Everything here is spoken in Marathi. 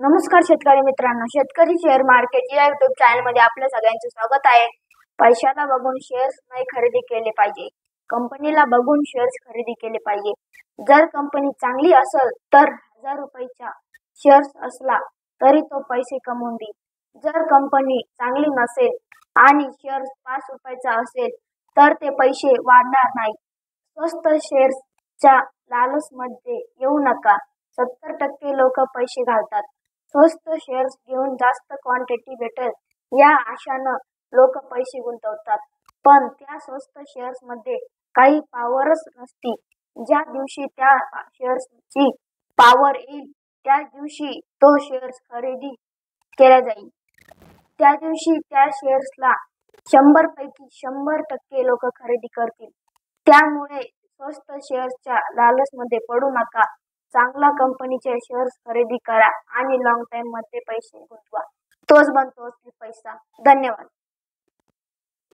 नमस्कार शेतकरी मित्रांनो, शेतकरी शेअर मार्केट या युट्यूब चॅनल मध्ये आपल्या सगळ्यांचे स्वागत आहे. पैशाला बघून शेअर्स नाही खरेदी केले पाहिजे. कंपनीला बघून शेअर्स खरेदी केले पाहिजे. जर कंपनी चांगली असेल तर 1000 रुपयाचा शेअर्स असला तरी तो पैसे कमवून देईल. जर कंपनी चांगली नसेल आणि शेअर्स 5 रुपयाचा असेल तर ते पैसे वाढणार नाही. स्वस्त शेअर्सच्या लालचमध्ये येऊ नका. 70% लोक पैसे घालतात. स्वस्त शेअर्स घेऊन जास्त क्वांटिटी भेटेल या आशानं लोक पैसे गुंतवतात. पण त्या स्वस्त शेअर्स मध्ये काही पॉवरच नसती. ज्या दिवशी त्या शेअर्सची पॉवर येईल त्या दिवशी तो शेअर्स खरेदी केला जाईल. त्या दिवशी त्या शेअर्सला 100 पैकी 100% लोक खरेदी करतील. त्यामुळे स्वस्त शेअर्सच्या लालचमध्ये पडू नका. चांगल्या कंपनीचे शेअर्स खरेदी करा आणि लॉंग टाइम मध्ये पैसे गुंतवा. तोच बनतो असली पैसा. धन्यवाद.